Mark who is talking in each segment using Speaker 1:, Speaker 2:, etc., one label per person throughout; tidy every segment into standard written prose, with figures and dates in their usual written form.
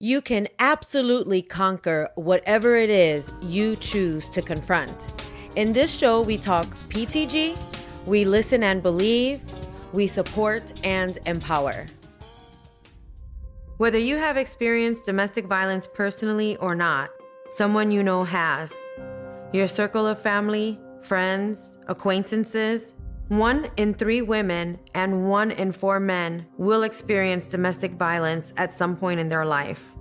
Speaker 1: You can absolutely conquer whatever it is you choose to confront. In this show, we talk PTG, we listen and believe, we support and empower. Whether you have experienced domestic violence personally or not, someone you know has. Your circle of family, friends, acquaintances, 1 in 3 women and 1 in 4 men will experience domestic violence at some point in their life.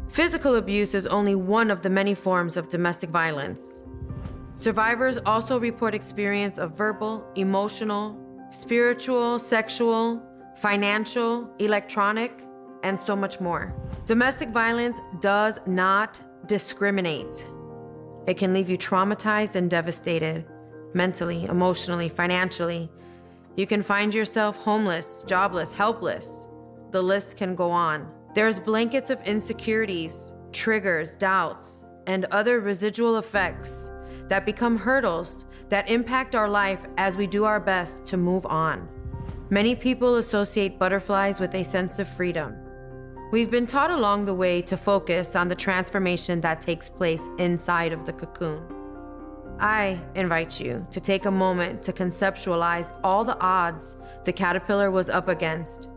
Speaker 1: Physical abuse is only one of the many forms of domestic violence. Survivors also report experience of verbal, emotional, spiritual, sexual, financial, electronic, and so much more. Domestic violence does not discriminate. It can leave you traumatized and devastated, mentally, emotionally, financially. You can find yourself homeless, jobless, helpless. The list can go on. There's blankets of insecurities, triggers, doubts, and other residual effects that become hurdles that impact our life as we do our best to move on. Many people associate butterflies with a sense of freedom. We've been taught along the way to focus on the transformation that takes place inside of the cocoon. I invite you to take a moment to conceptualize all the odds the caterpillar was up against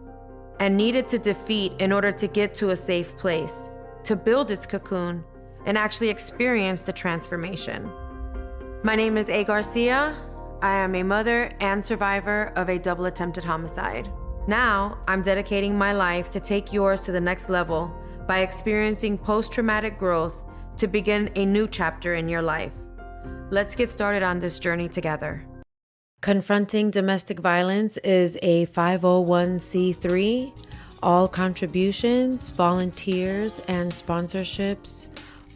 Speaker 1: and needed to defeat in order to get to a safe place, to build its cocoon and actually experience the transformation. My name is Garcia. I am a mother and survivor of a double attempted homicide. Now, I'm dedicating my life to take yours to the next level by experiencing post-traumatic growth to begin a new chapter in your life. Let's get started on this journey together. Confronting Domestic Violence is a 501c3. All contributions, volunteers, and sponsorships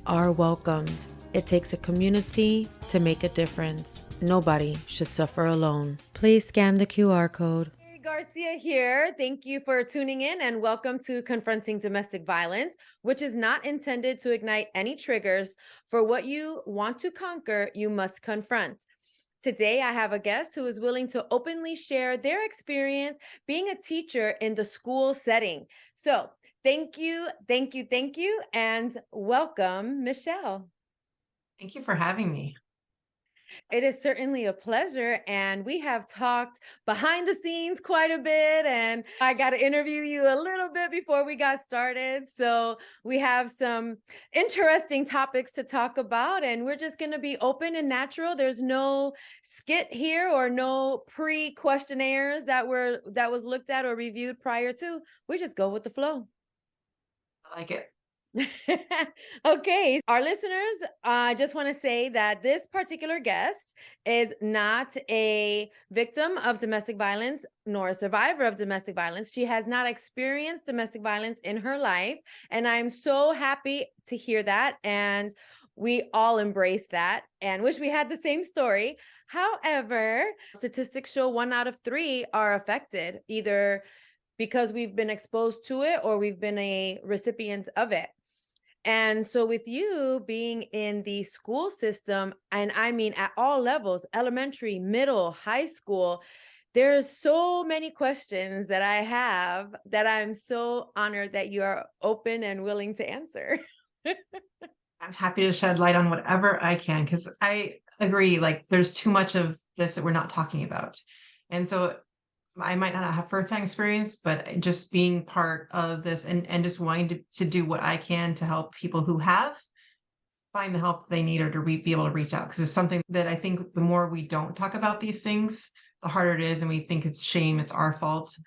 Speaker 1: are welcomed. It takes a community to make a difference. Nobody should suffer alone. Please scan the QR code. Hey, Garcia here. Thank you for tuning in and welcome to Confronting Domestic Violence, which is not intended to ignite any triggers. For what you want to conquer, you must confront. Today, I have a guest who is willing to openly share their experience being a teacher in the school setting. So thank you, and welcome, Michelle.
Speaker 2: Thank you for having me.
Speaker 1: It is certainly a pleasure, and we have talked behind the scenes quite a bit, and I got to interview you a little bit before we got started. So we have some interesting topics to talk about, and we're just going to be open and natural. There's no skit here or no pre-questionnaires that was looked at or reviewed prior to. We just go with the flow.
Speaker 2: I like it.
Speaker 1: Okay, our listeners, I just want to say that this particular guest is not a victim of domestic violence nor a survivor of domestic violence. She has not experienced domestic violence in her life, and I'm so happy to hear that. And we all embrace that and wish we had the same story. However, statistics show 1 out of 3 are affected, either because we've been exposed to it or we've been a recipient of it. And so with you being in the school system, and I mean at all levels, elementary, middle, high school, there's so many questions that I have that I'm so honored that you are open and willing to answer.
Speaker 2: I'm happy to shed light on whatever I can, because I agree, like there's too much of this that we're not talking about. And so I might not have first-hand experience, but just being part of this and just wanting to do what I can to help people who have find the help they need or to be able to reach out. Because it's something that I think the more we don't talk about these things, the harder it is. And we think it's shame, it's our fault.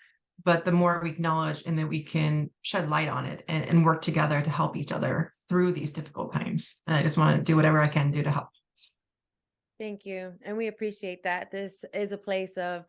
Speaker 2: But the more we acknowledge and that we can shed light on it and work together to help each other through these difficult times. And I just want to do whatever I can do to help.
Speaker 1: Thank you. And we appreciate that. This is a place of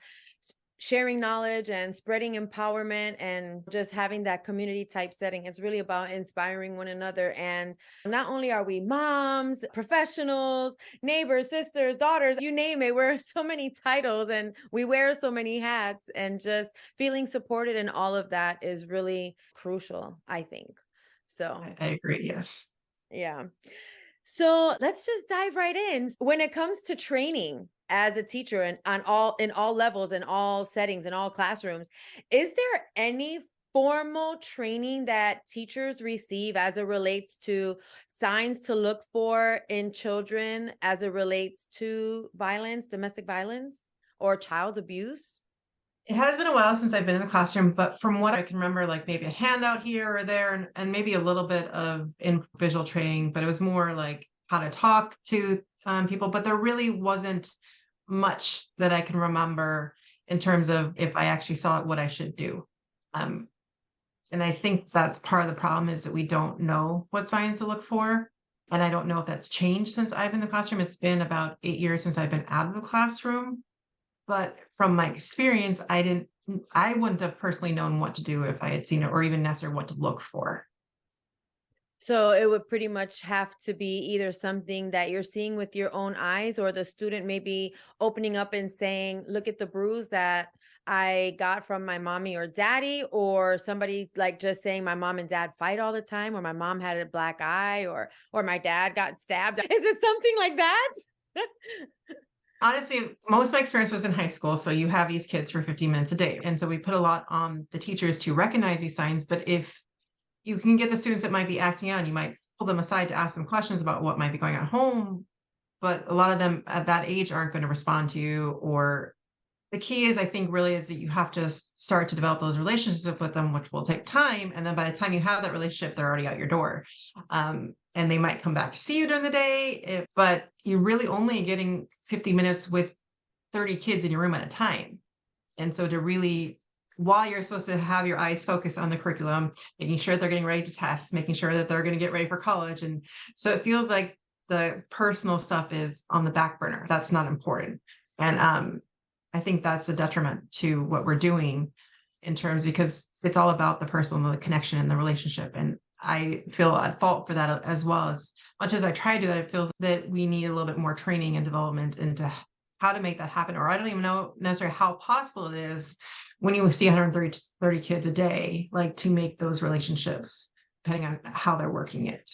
Speaker 1: sharing knowledge and spreading empowerment and just having that community type setting. It's really about inspiring one another. And not only are we moms, professionals, neighbors, sisters, daughters, you name it, we're so many titles and we wear so many hats, and just feeling supported in all of that is really crucial, I think. So
Speaker 2: I agree. Yes.
Speaker 1: yeah. So let's just dive right in. When it comes to training as a teacher and in all levels, in all settings, in all classrooms, is there any formal training that teachers receive as it relates to signs to look for in children as it relates to violence, domestic violence, or child abuse?
Speaker 2: It has been a while since I've been in the classroom, but from what I can remember, like maybe a handout here or there, and maybe a little bit of in visual training, but it was more like how to talk to people. But there really wasn't much that I can remember in terms of if I actually saw it, what I should do. Um, and I think that's part of the problem is that we don't know what signs to look for. And I don't know if that's changed since I've been in the classroom. It's been about 8 years since I've been out of the classroom. But from my experience, I wouldn't have personally known what to do if I had seen it or even necessarily what to look for.
Speaker 1: So it would pretty much have to be either something that you're seeing with your own eyes, or the student maybe opening up and saying, look at the bruise that I got from my mommy or daddy, or somebody like just saying my mom and dad fight all the time, or my mom had a black eye, or my dad got stabbed. Is it something like that?
Speaker 2: Honestly, most of my experience was in high school. So you have these kids for 15 minutes a day. And so we put a lot on the teachers to recognize these signs. But if you can get the students that might be acting out, and you might pull them aside to ask them questions about what might be going on at home. But a lot of them at that age aren't going to respond to you. Or the key is, I think, really is that you have to start to develop those relationships with them, which will take time. And then by the time you have that relationship, they're already out your door. And they might come back to see you during the day, but you're really only getting 50 minutes with 30 kids in your room at a time. And so to really, while you're supposed to have your eyes focused on the curriculum, making sure they're getting ready to test, making sure that they're going to get ready for college. And so it feels like the personal stuff is on the back burner. That's not important. And I think that's a detriment to what we're doing in terms, because it's all about the personal, the connection and the relationship. And I feel at fault for that as well. As much as I try to do that, it feels that we need a little bit more training and development into how to make that happen. Or I don't even know necessarily how possible it is when you see 130 kids a day, like to make those relationships, depending on how they're working it.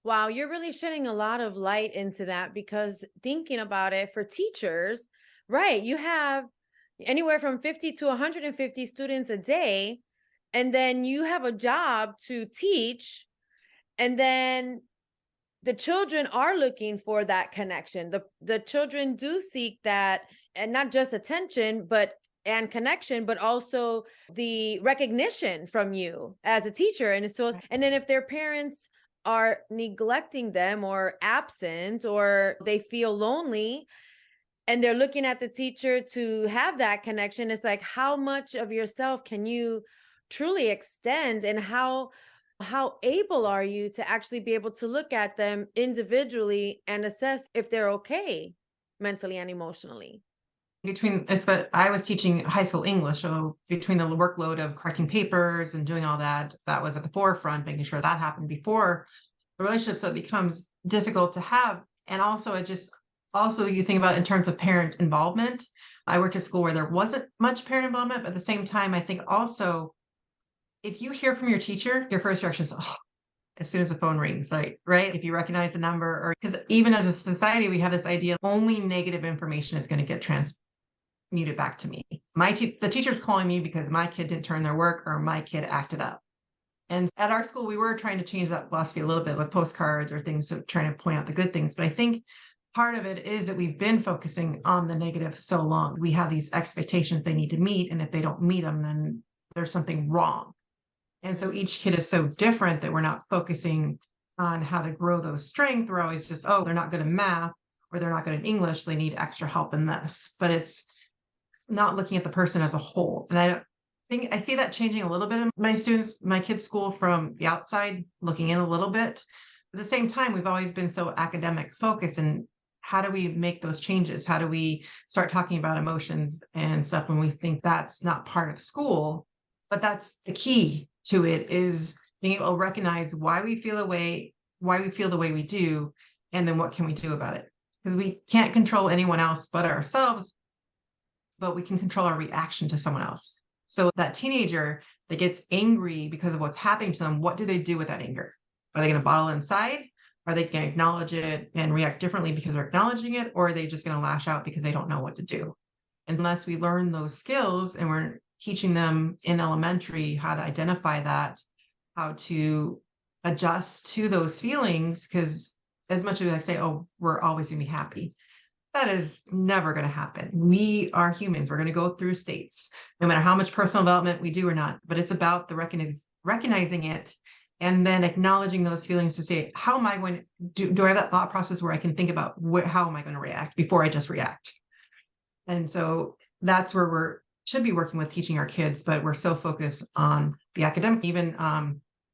Speaker 1: Wow, you're really shedding a lot of light into that, because thinking about it for teachers, right, you have anywhere from 50 to 150 students a day, and then you have a job to teach, and then the children are looking for that connection. The children do seek that, and not just attention, but and connection, but also the recognition from you as a teacher. And so, and then if their parents are neglecting them or absent, or they feel lonely, and they're looking at the teacher to have that connection, it's like, how much of yourself can you truly extend, and how able are you to actually be able to look at them individually and assess if they're okay mentally and emotionally?
Speaker 2: I was teaching high school English, so between the workload of correcting papers and doing all that, that was at the forefront, making sure that happened before the relationship. So it becomes difficult to have. And also, also you think about in terms of parent involvement. I worked at a school where there wasn't much parent involvement, but at the same time, I think also if you hear from your teacher, your first reaction is, oh, as soon as the phone rings, like, right? If you recognize the number, or because even as a society, we have this idea only negative information is going to get transmuted back to me. The teacher's calling me because my kid didn't turn their work or my kid acted up. And at our school, we were trying to change that philosophy a little bit with postcards or things, to trying to point out the good things. But I think part of it is that we've been focusing on the negative so long. We have these expectations they need to meet. And if they don't meet them, then there's something wrong. And so each kid is so different that we're not focusing on how to grow those strengths. We're always just, oh, they're not good at math, or they're not good at English, they need extra help in this. But it's not looking at the person as a whole. And I think I see that changing a little bit in my kids' school from the outside looking in a little bit. At the same time, we've always been so academic focused. And how do we make those changes? How do we start talking about emotions and stuff when we think that's not part of school? But that's the key to it, is being able to recognize why we feel the way we do, and then what can we do about it? Because we can't control anyone else but ourselves, but we can control our reaction to someone else. So that teenager that gets angry because of what's happening to them, what do they do with that anger? Are they going to bottle it inside? Are they going to acknowledge it and react differently because they're acknowledging it? Or are they just going to lash out because they don't know what to do? And unless we learn those skills and we're teaching them in elementary how to identify that, how to adjust to those feelings. Because as much as I say, oh, we're always going to be happy, that is never going to happen. We are humans. We're going to go through states, no matter how much personal development we do or not. But it's about the recognizing it and then acknowledging those feelings to say, how am I going to do I have that thought process where I can think about how am I going to react before I just react? And so that's where should be working with teaching our kids, but we're so focused on the academic. Even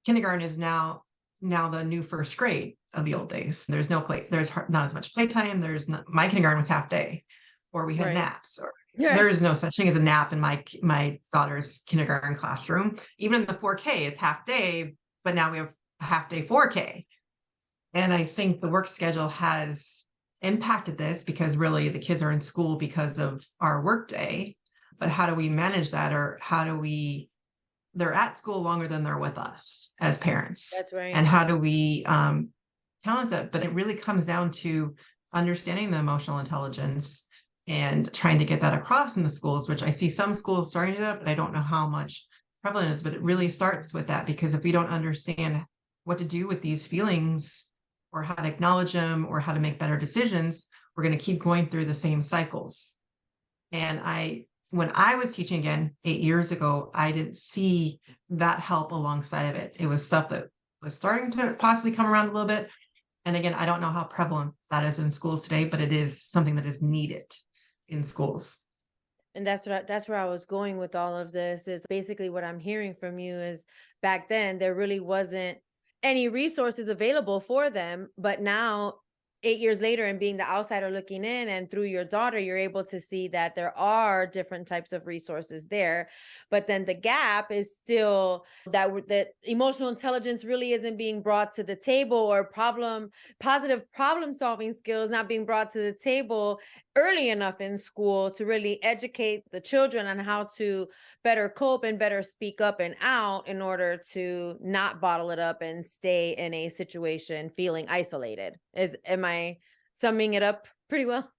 Speaker 2: kindergarten is now the new first grade of the old days. There's no play. There's not as much playtime. My kindergarten was half day, or we had naps, or there is no such thing as a nap in my daughter's kindergarten classroom. Even in the 4K, it's half day, but now we have a half day 4K. And I think the work schedule has impacted this because really the kids are in school because of our work day. But how do we manage that? Or they're at school longer than they're with us as parents.
Speaker 1: That's right.
Speaker 2: And how do we balance that? But it really comes down to understanding the emotional intelligence and trying to get that across in the schools, which I see some schools starting to do that, but I don't know how much prevalent it is. But it really starts with that, because if we don't understand what to do with these feelings, or how to acknowledge them, or how to make better decisions, we're going to keep going through the same cycles. And when I was teaching again 8 years ago, I didn't see that help alongside of it. It was stuff that was starting to possibly come around a little bit. And again, I don't know how prevalent that is in schools today, but it is something that is needed in schools.
Speaker 1: And that's where I was going with all of this. Is basically what I'm hearing from you is, back then there really wasn't any resources available for them, but now 8 years later, and being the outsider looking in, and through your daughter, you're able to see that there are different types of resources there. But then the gap is still that emotional intelligence really isn't being brought to the table, or positive problem solving skills not being brought to the table early enough in school to really educate the children on how to better cope and better speak up and out, in order to not bottle it up and stay in a situation feeling isolated. Am I summing it up pretty well?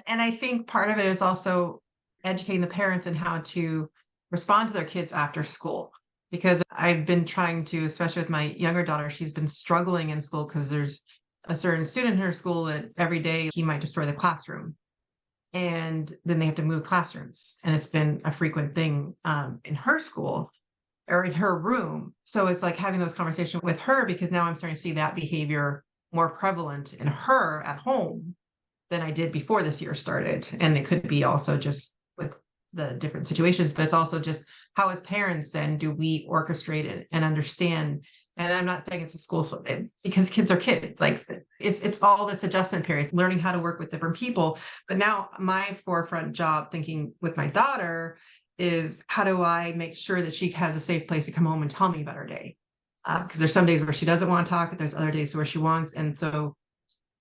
Speaker 2: And I think part of it is also educating the parents in how to respond to their kids after school. Because I've been trying to, especially with my younger daughter, she's been struggling in school because there's a certain student in her school that every day he might destroy the classroom. And then they have to move classrooms. And it's been a frequent thing in her school or in her room. So it's like having those conversations with her, because now I'm starting to see that behavior more prevalent in her at home than I did before this year started. And it could be also just with the different situations, but it's also just how, as parents, then do we orchestrate it and understand. And I'm not saying it's a school, because kids are kids. Like it's all this adjustment periods, learning how to work with different people. But now my forefront job, thinking with my daughter, is how do I make sure that she has a safe place to come home and tell me about her day? Because there's some days where she doesn't want to talk. There's other days where she wants. And so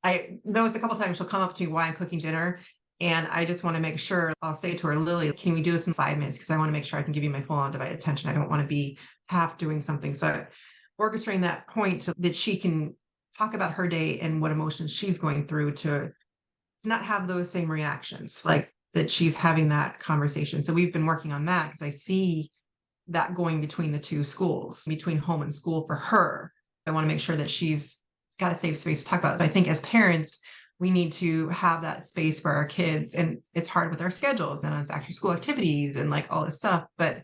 Speaker 2: I noticed a couple times she'll come up to me while I'm cooking dinner. And I just want to make sure, I'll say to her, Lily, can we do this in 5 minutes? Because I want to make sure I can give you my full undivided attention. I don't want to be half doing something. So orchestrating that point so that she can talk about her day and what emotions she's going through, to not have those same reactions, like that she's having that conversation. So we've been working on that, because I see that going between the two schools, between home and school for her. I want to make sure that she's got a safe space to talk about it. So I think as parents, we need to have that space for our kids. And it's hard with our schedules and it's after school activities and like all this stuff. But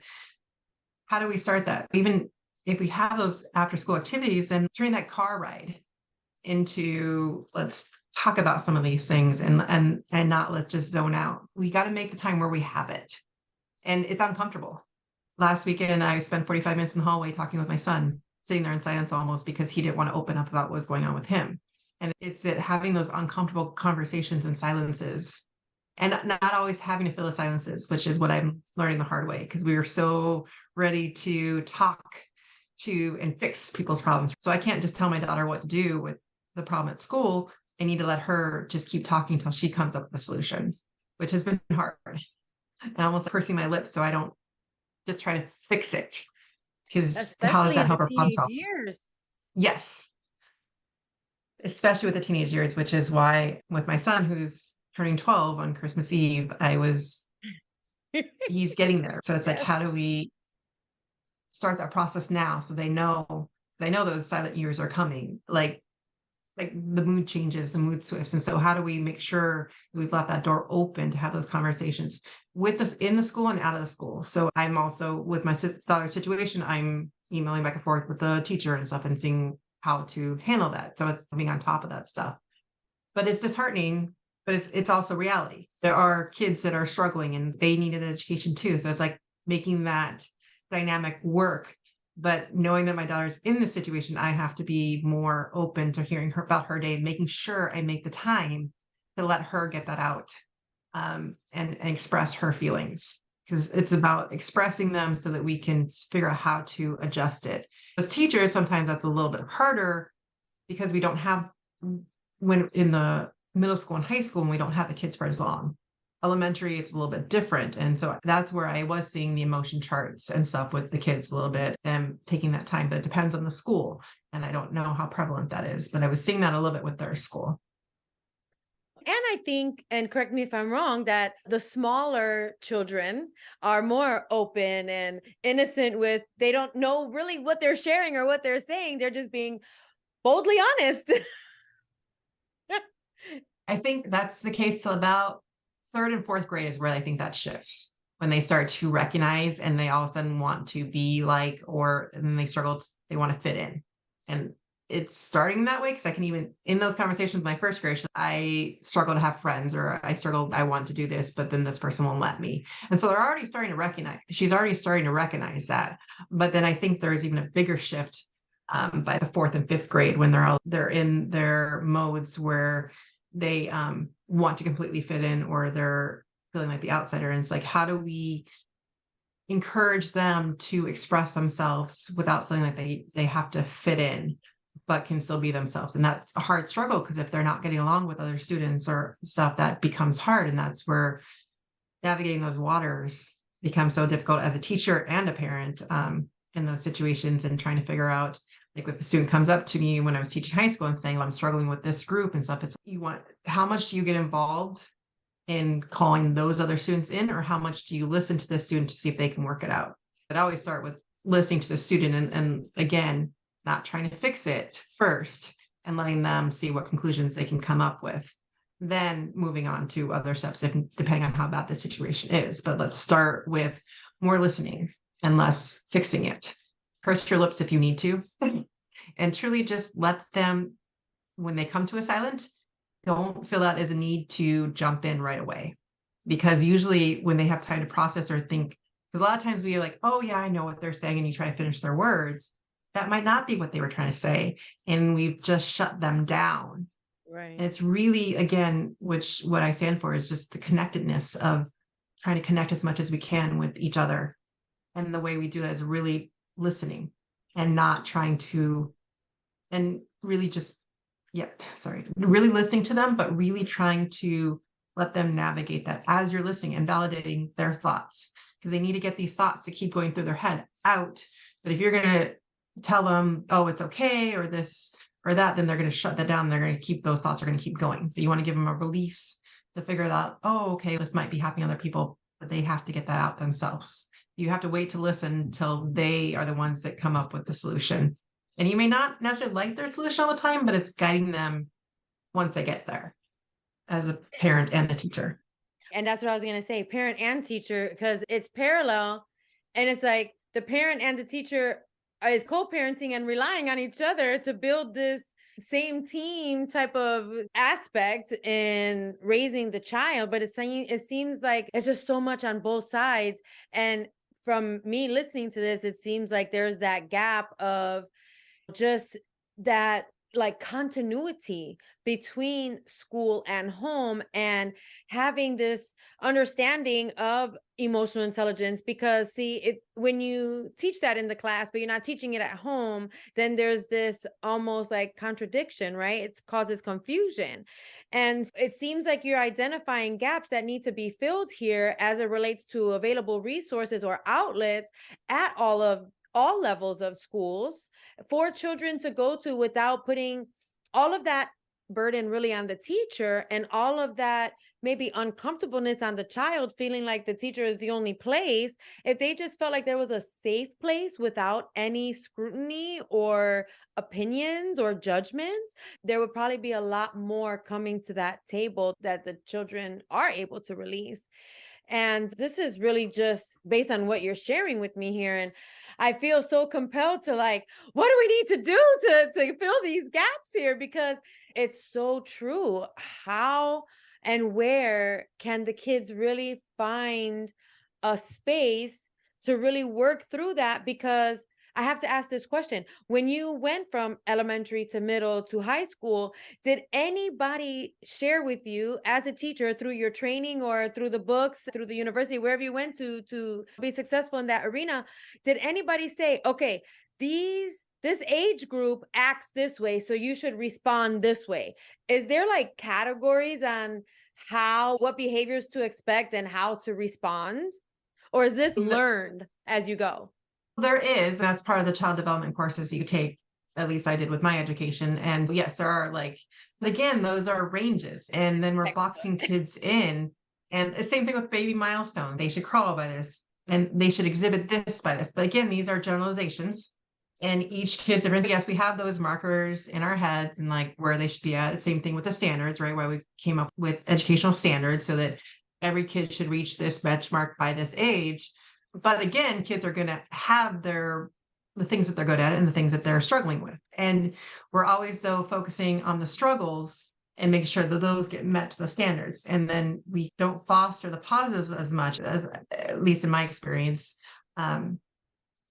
Speaker 2: how do we start that? Even if we have those after school activities, and during that car ride into, let's talk about some of these things, and not let's just zone out. We got to make the time where we have it. And it's uncomfortable. Last weekend, I spent 45 minutes in the hallway talking with my son, sitting there in silence almost, because he didn't want to open up about what was going on with him. And it's that having those uncomfortable conversations and silences, and not always having to fill the silences, which is what I'm learning the hard way, because we were so ready to talk to and fix people's problems. So I can't just tell my daughter what to do with the problem at school. I need to let her just keep talking until she comes up with a solution, which has been hard. And almost pursing my lips so I don't just try to fix it. Because how does that help her problem solve?
Speaker 1: Years.
Speaker 2: Yes. Especially with the teenage years, which is why with my son, who's turning 12 on Christmas Eve, I was he's getting there. So it's like,
Speaker 1: Yes.
Speaker 2: how do we start that process now so they know? 'Cause I know those silent years are coming. Like the mood changes, the mood swifts. And so how do we make sure that we've left that door open to have those conversations with us in the school and out of the school? So I'm also with my daughter's situation, I'm emailing back and forth with the teacher and stuff and seeing how to handle that. So it's being on top of that stuff. But it's disheartening, but it's also reality. There are kids that are struggling and they need an education too. So it's like making that dynamic work. But knowing that my daughter's in this situation, I have to be more open to hearing her about her day, making sure I make the time to let her get that out, and express her feelings. Because it's about expressing them so that we can figure out how to adjust it. As teachers, sometimes that's a little bit harder because we don't have, when in the middle school and high school, and we don't have the kids for as long. Elementary, it's a little bit different. And so that's where I was seeing the emotion charts and stuff with the kids a little bit and taking that time, but it depends on the school. And I don't know how prevalent that is, but I was seeing that a little bit with their school.
Speaker 1: And I think, and correct me if I'm wrong, that the smaller children are more open and innocent with, they don't know really what they're sharing or what they're saying. They're just being boldly honest.
Speaker 2: I think that's the case till about third and fourth grade is where I think that shifts when they start to recognize and they all of a sudden want to be like, or and then they struggle, they want to fit in. And it's starting that way because I can even in those conversations with my first grade, I struggle to have friends or I struggle, I want to do this, but then this person won't let me. And so they're already starting to recognize, she's already starting to recognize that. But then I think there's even a bigger shift by the fourth and fifth grade when they're in their modes where they want to completely fit in or they're feeling like the outsider. And it's like, how do we encourage them to express themselves without feeling like they have to fit in, but can still be themselves? And that's a hard struggle because if they're not getting along with other students or stuff, that becomes hard. And that's where navigating those waters becomes so difficult as a teacher and a parent in those situations and trying to figure out, like if a student comes up to me when I was teaching high school and saying, well, I'm struggling with this group and stuff, it's how much do you get involved in calling those other students in, or how much do you listen to the student to see if they can work it out? But I always start with listening to the student and again, not trying to fix it first and letting them see what conclusions they can come up with. Then moving on to other steps, depending on how bad the situation is. But let's start with more listening and less fixing it. Purse your lips if you need to, and truly just let them, when they come to a silent, don't feel that as a need to jump in right away. Because usually when they have time to process or think, because a lot of times we are like, oh yeah, I know what they're saying, and you try to finish their words. That might not be what they were trying to say. And we've just shut them down. And
Speaker 1: Right.
Speaker 2: it's really, again, which what I stand for is just the connectedness of trying to connect as much as we can with each other. And the way we do that is really listening and not trying to, and really just, yeah, sorry, really listening to them, but really trying to let them navigate that as you're listening and validating their thoughts because they need to get these thoughts that keep going through their head out. But if you're going to tell them, oh, it's okay, or this or that, then they're going to shut that down. They're going to keep those thoughts are going to keep going. But you want to give them a release to figure out, oh, okay, this might be happening to other people, but they have to get that out themselves. You have to wait to listen until they are the ones that come up with the solution. And you may not necessarily like their solution all the time, but it's guiding them once they get there as a parent and a teacher.
Speaker 1: And that's what I was going to say, parent and teacher, because it's parallel. And it's like the parent and the teacher is co-parenting and relying on each other to build this same team type of aspect in raising the child. But it seems like it's just so much on both sides. And from me listening to this, it seems like there's that gap of just that like continuity between school and home and having this understanding of emotional intelligence. Because see, if when you teach that in the class but you're not teaching it at home, then there's this almost like contradiction, right? It causes confusion. And it seems like you're identifying gaps that need to be filled here as it relates to available resources or outlets at all levels of schools for children to go to without putting all of that burden really on the teacher and all of that maybe uncomfortableness on the child feeling like the teacher is the only place. If they just felt like there was a safe place without any scrutiny or opinions or judgments, there would probably be a lot more coming to that table that the children are able to release. And this is really just based on what you're sharing with me here. And I feel so compelled to, like, what do we need to do to fill these gaps here? Because it's so true. How and where can the kids really find a space to really work through that? Because I have to ask this question. When you went from elementary to middle to high school, did anybody share with you as a teacher through your training or through the books, through the university, wherever you went to be successful in that arena? Did anybody say, okay, this age group acts this way, so you should respond this way? Is there like categories on what behaviors to expect and how to respond? Or is this
Speaker 2: No,
Speaker 1: learned as you go?
Speaker 2: there is, that's part of the child development courses you take, at least I did with my education. And yes, there are like, again, those are ranges. And then we're boxing kids in. And the same thing with baby milestone. They should crawl by this and they should exhibit this by this. But again, these are generalizations. And each kid's different. Yes, we have those markers in our heads and like where they should be at. Same thing with the standards, right? Why we came up with educational standards so that every kid should reach this benchmark by this age. But again, kids are going to have the things that they're good at and the things that they're struggling with. And we're always though focusing on the struggles and making sure that those get met to the standards. And then we don't foster the positives as much as, at least in my experience,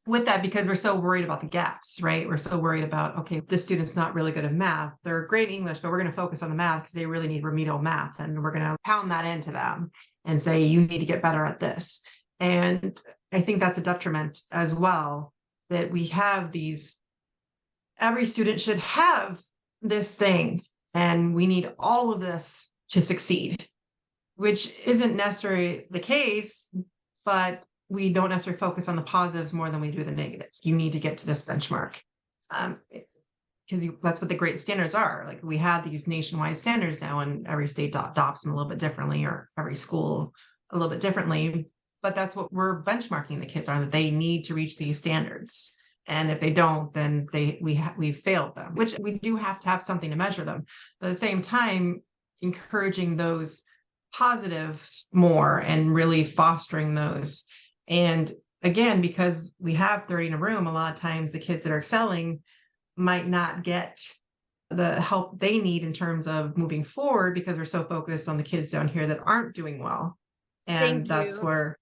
Speaker 2: with that, because we're so worried about the gaps, right? We're so worried about, okay, this student's not really good at math. They're great in English, but we're going to focus on the math because they really need remedial math. And we're going to pound that into them and say, you need to get better at this. And I think that's a detriment as well, that we have every student should have this thing, and we need all of this to succeed, which isn't necessarily the case, but we don't necessarily focus on the positives more than we do the negatives. You need to get to this benchmark. Because that's what the great standards are. Like we have these nationwide standards now, and every state adopts them a little bit differently, or every school a little bit differently. But that's what we're benchmarking the kids on, that they need to reach these standards. And if they don't, then we've failed them, which we do have to have something to measure them. But at the same time, encouraging those positives more and really fostering those. And again, because we have 30 in a room, a lot of times the kids that are excelling might not get the help they need in terms of moving forward, because we're so focused on the kids down here that aren't doing well. And
Speaker 1: Thank
Speaker 2: that's
Speaker 1: you.
Speaker 2: where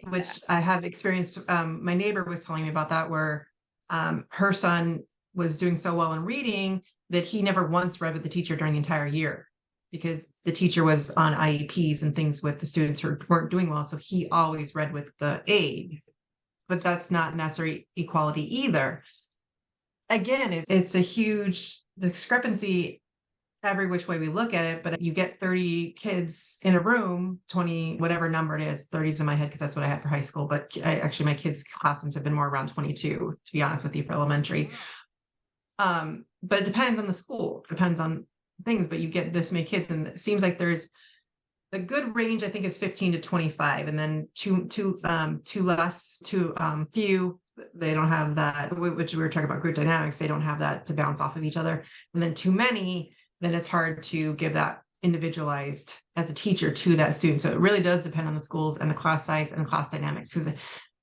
Speaker 2: which I have experienced. My neighbor was telling me about that, where her son was doing so well in reading that he never once read with the teacher during the entire year, because the teacher was on IEPs and things with the students who weren't doing well. So he always read with the aide, but that's not necessarily equality either. Again, it's a huge discrepancy every which way we look at it, but you get 30 kids in a room, 20, whatever number it is, 30s in my head, because that's what I had for high school. But actually, my kids' classrooms have been more around 22, to be honest with you, for elementary. But it depends on the school, depends on things, but you get this many kids, and it seems like there's a good range, I think, is 15 to 25, and then too less, too few. They don't have that, which we were talking about group dynamics. They don't have that to bounce off of each other. And then too many, then it's hard to give that individualized as a teacher to that student. So it really does depend on the schools and the class size and the class dynamics, because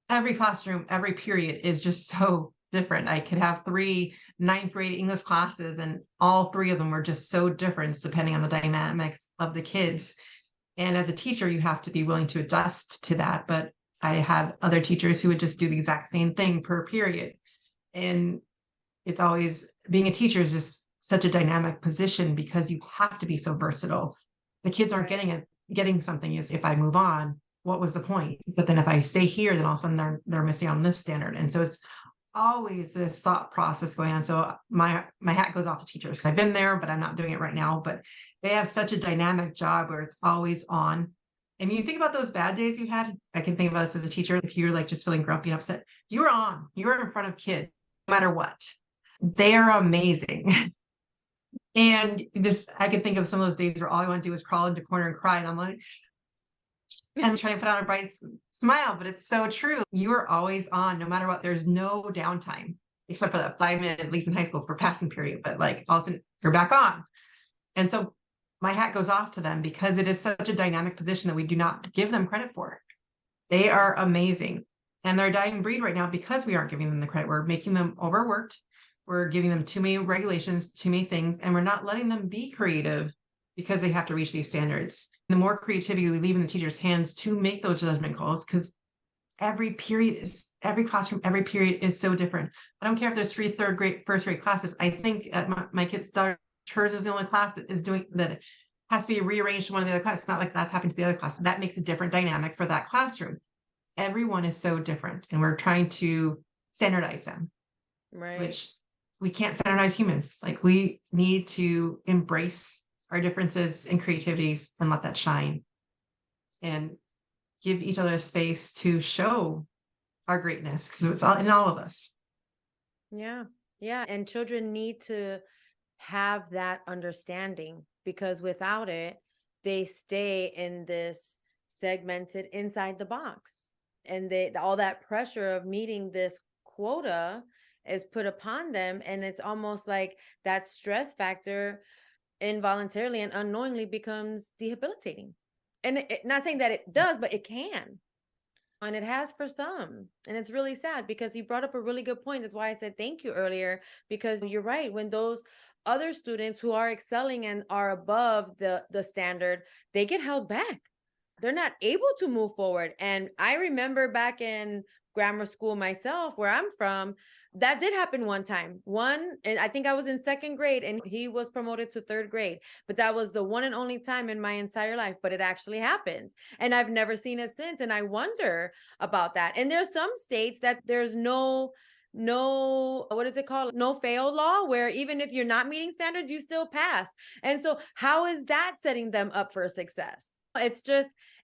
Speaker 2: every classroom, every period is just so different. I could have 3 ninth grade English classes, and all 3 of them were just so different depending on the dynamics of the kids. And as a teacher, you have to be willing to adjust to that. But I had other teachers who would just do the exact same thing per period. And it's always, being a teacher is just such a dynamic position, because you have to be so versatile. The kids aren't getting something. Is, if I move on, what was the point? But then if I stay here, then all of a sudden they're missing on this standard. And so it's always this thought process going on. So my hat goes off to teachers. I've been there, but I'm not doing it right now. But they have such a dynamic job where it's always on. And you think about those bad days you had. I can think about this as a teacher. If you're like just feeling grumpy and upset, you were on. You were in front of kids, no matter what. They are amazing. And this, I could think of some of those days where all I want to do is crawl into a corner and cry. And I'm like, and trying to put on a bright smile, but it's so true. You are always on, no matter what. There's no downtime, except for that 5 minute, at least in high school, for passing period. But like, all of a sudden, you're back on. And so my hat goes off to them because it is such a dynamic position that we do not give them credit for. They are amazing. And they're a dying breed right now because we aren't giving them the credit. We're making them overworked. We're giving them too many regulations, too many things, and we're not letting them be creative because they have to reach these standards. The more creativity we leave in the teacher's hands to make those judgment calls, because every classroom, every period is so different. I don't care if there's 3 third grade, first grade classes. I think at my kid's daughter, hers is the only class that is doing that has to be rearranged to one of the other classes. It's not like that's happening to the other class. That makes a different dynamic for that classroom. Everyone is so different, and we're trying to standardize them,
Speaker 1: Right.
Speaker 2: which we can't standardize humans. Like, we need to embrace our differences and creativities and let that shine and give each other a space to show our greatness, because it's all in all of us.
Speaker 1: Yeah. Yeah. And children need to have that understanding, because without it, they stay in this segmented inside the box. And all that pressure of meeting this quota is put upon them. And it's almost like that stress factor involuntarily and unknowingly becomes debilitating. And not saying that it does, but it can. And it has for some. And it's really sad, because you brought up a really good point. That's why I said thank you earlier, because you're right. When those other students who are excelling and are above the standard, they get held back. They're not able to move forward. And I remember back in grammar school myself, where I'm from, that did happen one time. And I think I was in second grade and he was promoted to third grade. But that was the one and only time in my entire life. But it actually happened. And I've never seen it since. And I wonder about that. And there's some states that there's no, what is it called, no fail law, where even if you're not meeting standards, you still pass. And so how is that setting them up for success?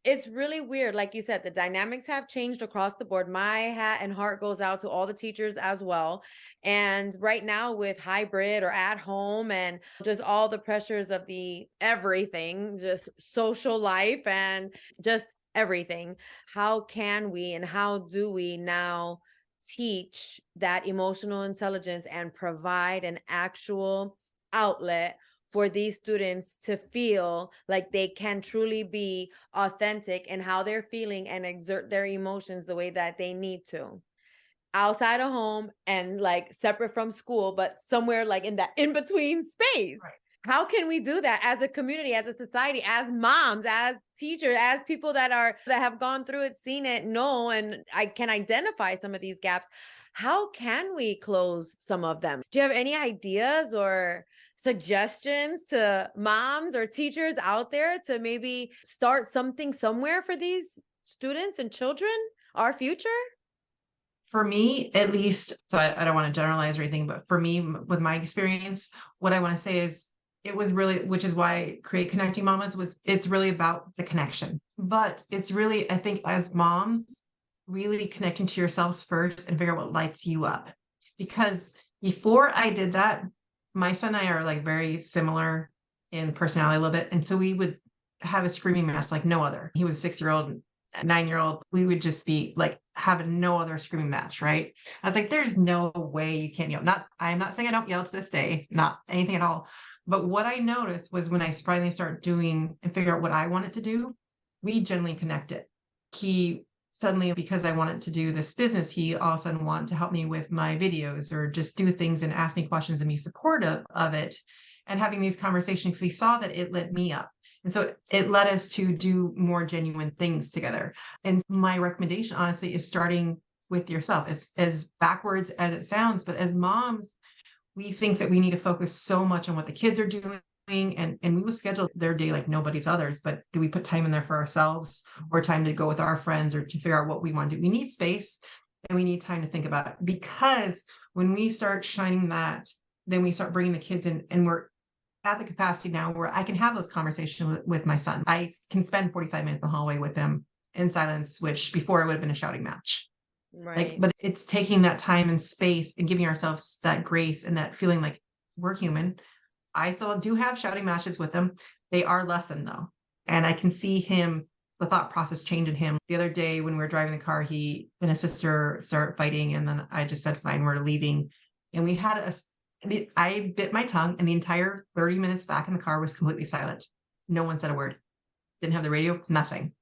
Speaker 1: It's really weird. Like you said, the dynamics have changed across the board. My hat and heart goes out to all the teachers as well. And right now, with hybrid or at home and just all the pressures of the everything, just social life and just everything, how can we and how do we now teach that emotional intelligence and provide an actual outlet for these students to feel like they can truly be authentic in how they're feeling and exert their emotions the way that they need to, outside of home and like separate from school, but somewhere like in that in between space.
Speaker 2: Right.
Speaker 1: How can we do that as a community, as a society, as moms, as teachers, as people that have gone through it, seen it, know, and I can identify some of these gaps? How can we close some of them? Do you have any ideas or suggestions to moms or teachers out there to maybe start something somewhere for these students and children, our future?
Speaker 2: For me, at least, so I don't want to generalize or anything, but for me, with my experience, what I want to say is it was really, which is why I create Connecting Mamas, it's really about the connection. But it's really, I think, as moms, really connecting to yourselves first and figure out what lights you up. Because before I did that, my son and I are like very similar in personality a little bit. And so we would have a screaming match like no other. He was a 6-year-old, 9-year-old. We would just be like having no other screaming match, right? I was like, there's no way you can't yell. I'm not saying I don't yell to this day, not anything at all. But what I noticed was when I finally started doing and figure out what I wanted to do, we generally connected. He suddenly, because I wanted to do this business, he all of a sudden wanted to help me with my videos or just do things and ask me questions and be supportive of it. And having these conversations, because he saw that it lit me up. And so it led us to do more genuine things together. And my recommendation, honestly, is starting with yourself. As backwards as it sounds, but as moms, we think that we need to focus so much on what the kids are doing. And we will schedule their day like nobody's others, but do we put time in there for ourselves or time to go with our friends or to figure out what we want to do? We need space and we need time to think about it, because when we start shining that, then we start bringing the kids in, and we're at the capacity now where I can have those conversations with my son. I can spend 45 minutes in the hallway with him in silence, which before it would have been a shouting match.
Speaker 1: Right.
Speaker 2: But it's taking that time and space and giving ourselves that grace and that feeling like we're human. I still do have shouting matches with him. They are lessened though. And I can see the thought process change in him. The other day when we were driving the car, he and his sister started fighting. And then I just said, fine, we're leaving. And we had I bit my tongue, and the entire 30 minutes back in the car was completely silent. No one said a word. Didn't have the radio, nothing.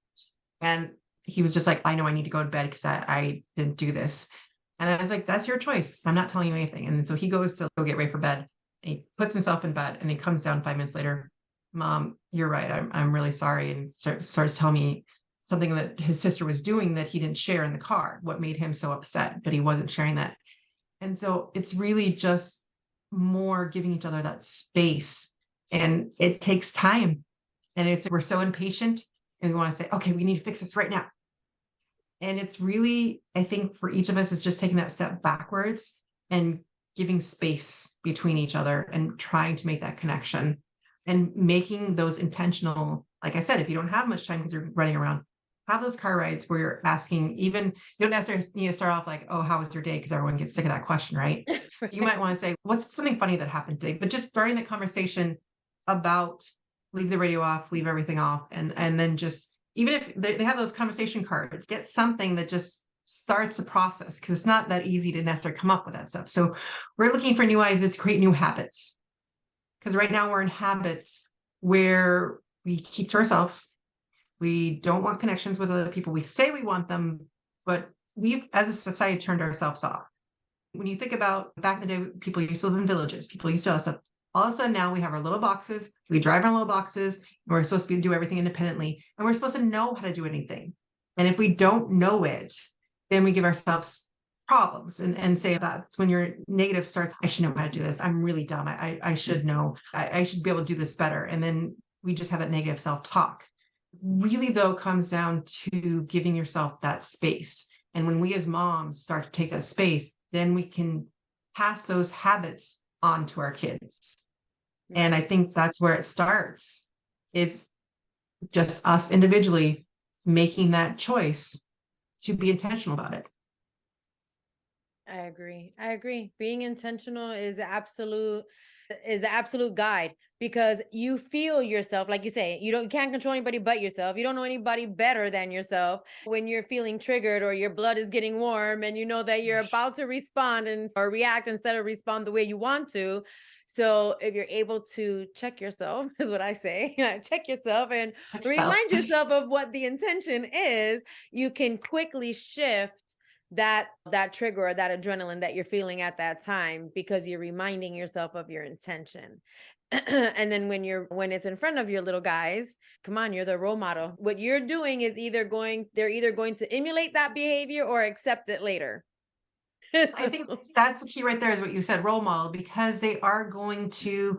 Speaker 2: And he was just like, I know I need to go to bed because I didn't do this. And I was like, that's your choice. I'm not telling you anything. And so he goes to go get ready for bed. He puts himself in bed and he comes down 5 minutes later. Mom, you're right. I'm really sorry. And starts telling me something that his sister was doing that he didn't share in the car, what made him so upset, but he wasn't sharing that. And so it's really just more giving each other that space. And it takes time. And we're so impatient and we want to say, okay, we need to fix this right now. And it's really, I think for each of us, is just taking that step backwards and giving space between each other and trying to make that connection and making those intentional. Like I said, if you don't have much time because you're running around, have those car rides where you're asking, even, you don't necessarily need to start off like, oh, how was your day? Because everyone gets sick of that question, right?
Speaker 1: Right.
Speaker 2: You might want to say, what's something funny that happened today? But just starting the conversation about leave the radio off, leave everything off. And then just, even if they have those conversation cards, get something that just starts the process, because it's not that easy to necessarily come up with that stuff. So we're looking for new ideas to create new habits. Because right now we're in habits where we keep to ourselves. We don't want connections with other people. We say we want them, but we've, as a society, turned ourselves off. When you think about back in the day, people used to live in villages. People used to have stuff. All of a sudden now we have our little boxes. We drive our little boxes. And we're supposed to do everything independently. And we're supposed to know how to do anything. And if we don't know it, then we give ourselves problems and say that's when your negative starts. I should know how to do this. I'm really dumb. I should know. I should be able to do this better. And then we just have that negative self-talk. Really, though, comes down to giving yourself that space. And when we as moms start to take that space, then we can pass those habits on to our kids. And I think that's where it starts. It's just us individually making that choice to be intentional about it.
Speaker 1: I agree. Being intentional is the absolute guide, because you feel yourself, like you say, you can't control anybody but yourself. You don't know anybody better than yourself. When you're feeling triggered or your blood is getting warm and you know that you're about to respond or react instead of respond the way you want to. So if you're able to check yourself, is what I say, check yourself and remind yourself of what the intention is, you can quickly shift that trigger or that adrenaline that you're feeling at that time, because you're reminding yourself of your intention. And then when it's in front of your little guys, come on, you're the role model. What you're doing is they're either going to emulate that behavior or accept it later.
Speaker 2: I think that's the key right there, is what you said, role model, because they are going to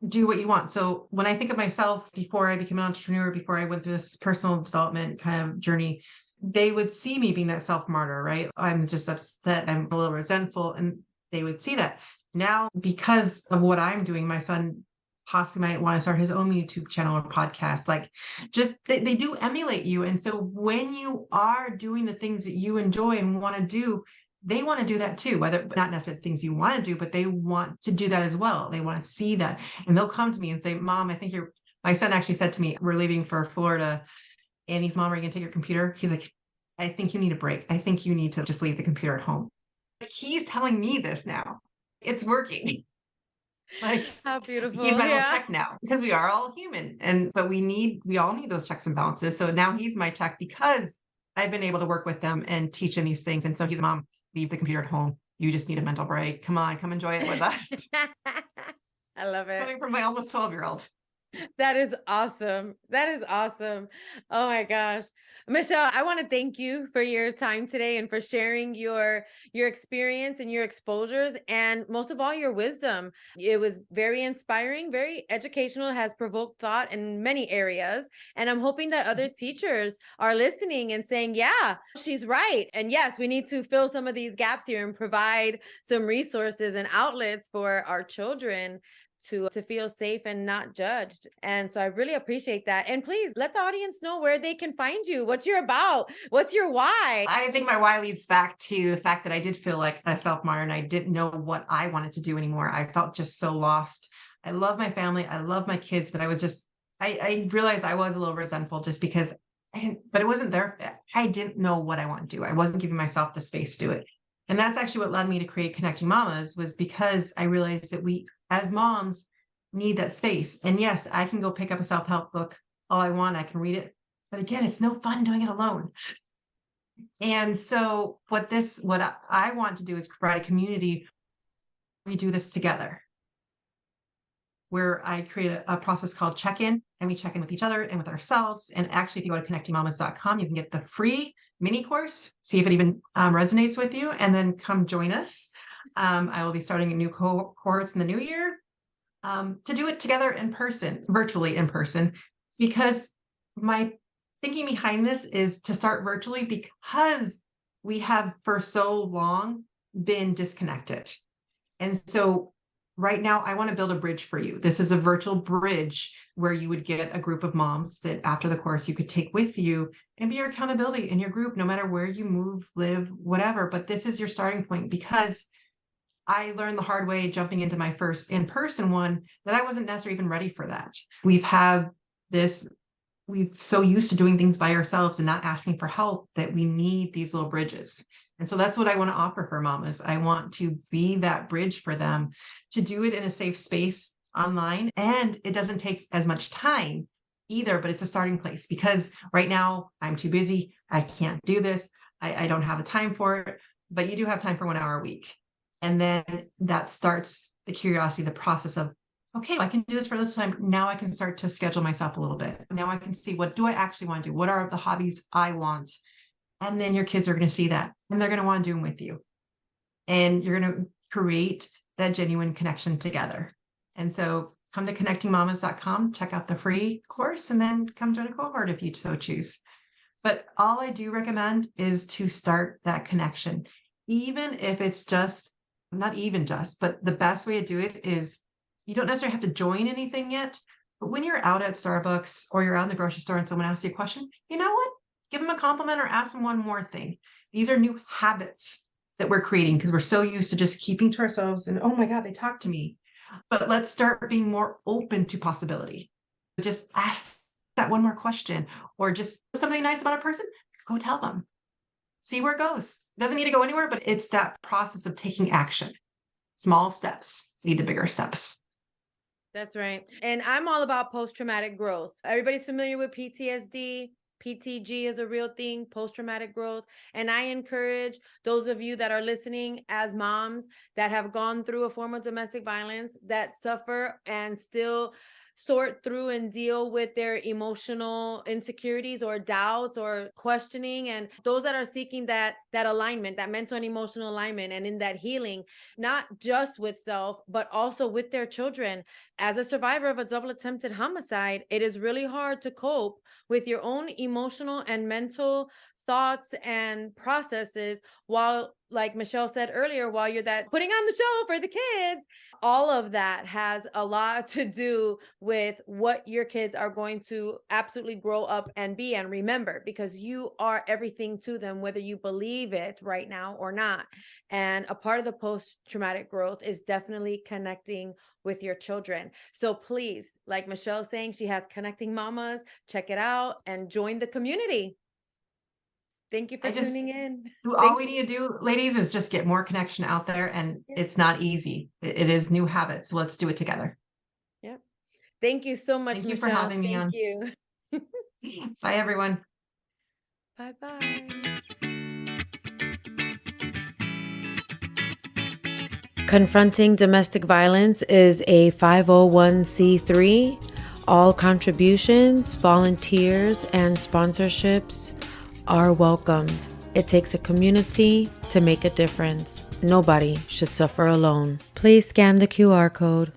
Speaker 2: do what you want. So when I think of myself before I became an entrepreneur, before I went through this personal development kind of journey, they would see me being that self-martyr, right? I'm just upset, I'm a little resentful, and they would see that. Now, because of what I'm doing, my son possibly might want to start his own YouTube channel or podcast. Like, just they do emulate you. And so when you are doing the things that you enjoy and want to do, they want to do that too, whether not necessarily things you want to do, but they want to do that as well. They want to see that. And they'll come to me and say, Mom, my son actually said to me, we're leaving for Florida. And he's, Mom, are you gonna take your computer? He's like, I think you need a break. I think you need to just leave the computer at home. He's telling me this now. It's working. Like,
Speaker 1: how beautiful.
Speaker 2: He's my little check now, because we are all human. But we all need those checks and balances. So now he's my check because I've been able to work with them and teach him these things. And so he's, Mom, leave the computer at home. You just need a mental break. Come on, come enjoy it with us.
Speaker 1: I love it.
Speaker 2: Coming from my almost 12-year-old.
Speaker 1: That is awesome. That is awesome. Oh my gosh. Michelle, I want to thank you for your time today and for sharing your experience and your exposures, and most of all, your wisdom. It was very inspiring, very educational, has provoked thought in many areas. And I'm hoping that other teachers are listening and saying, yeah, she's right. And yes, we need to fill some of these gaps here and provide some resources and outlets for our children to feel safe and not judged. And so I really appreciate that. And please let the audience know where they can find you, what you're about, what's your why.
Speaker 2: I think my why leads back to the fact that I did feel like a self-martyr and I didn't know what I wanted to do anymore. I felt just so lost. I love my family. I love my kids, but I realized I was a little resentful just because, but it wasn't there. I didn't know what I want to do. I wasn't giving myself the space to do it. And that's actually what led me to create Connecting Mamas, was because I realized that we as moms need that space. And yes, I can go pick up a self-help book all I want. I can read it. But again, it's no fun doing it alone. And so what I want to do is provide a community. We do this together, where I create a process called check-in, and we check in with each other and with ourselves. And actually, if you go to connectingmamas.com, you can get the free mini course, see if it even resonates with you, and then come join us. I will be starting a new cohorts in the new year to do it together in person, virtually in person, because my thinking behind this is to start virtually because we have for so long been disconnected. And so right now, I want to build a bridge for you. This is a virtual bridge where you would get a group of moms that after the course you could take with you and be your accountability in your group, no matter where you move, live, whatever. But this is your starting point, because I learned the hard way jumping into my first in-person one that I wasn't necessarily even ready for that. We're so used to doing things by ourselves and not asking for help that we need these little bridges. And so that's what I want to offer for mamas. I want to be that bridge for them, to do it in a safe space online. And it doesn't take as much time either, but it's a starting place, because right now I'm too busy. I can't do this. I don't have the time for it, but you do have time for 1 hour a week. And then that starts the curiosity, the process of, okay, I can do this for this time. Now I can start to schedule myself a little bit. Now I can see, what do I actually want to do? What are the hobbies I want? And then your kids are going to see that, and they're going to want to do them with you. And you're going to create that genuine connection together. And so come to connectingmamas.com, check out the free course, and then come join a cohort if you so choose. But all I do recommend is to start that connection, even if it's not even just, but the best way to do it is, you don't necessarily have to join anything yet, but when you're out at Starbucks or you're out in the grocery store and someone asks you a question, you know what? Give them a compliment or ask them one more thing. These are new habits that we're creating because we're so used to just keeping to ourselves and, oh my God, they talked to me. But let's start being more open to possibility. Just ask that one more question, or just something nice about a person, go tell them. See where it goes. It doesn't need to go anywhere, but it's that process of taking action. Small steps lead to bigger steps.
Speaker 1: That's right. And I'm all about post-traumatic growth. Everybody's familiar with PTSD. PTG is a real thing, post-traumatic growth. And I encourage those of you that are listening as moms that have gone through a form of domestic violence, that suffer and still sort through and deal with their emotional insecurities or doubts or questioning, and those that are seeking that alignment, that mental and emotional alignment, and in that healing, not just with self but also with their children. As a survivor of a double attempted homicide, it is really hard to cope with your own emotional and mental thoughts and processes while, like Michelle said earlier, while you're that putting on the show for the kids. All of that has a lot to do with what your kids are going to absolutely grow up and be. And remember, because you are everything to them, whether you believe it right now or not. And a part of the post-traumatic growth is definitely connecting with your children. So please, like Michelle's saying, she has Connecting Mamas. Check it out and join the community. Thank you for tuning in.
Speaker 2: All we need to do, ladies, is just get more connection out there, and it's not easy. It is new habits. So let's do it together.
Speaker 1: Yep. Thank you so much,
Speaker 2: Thank you
Speaker 1: Michelle.
Speaker 2: for having me on.
Speaker 1: Thank
Speaker 2: you. Bye, everyone.
Speaker 1: Bye-bye. Confronting Domestic Violence is a 501c3. All contributions, volunteers, and sponsorships are welcomed. It takes a community to make a difference. Nobody should suffer alone. Please scan the QR code.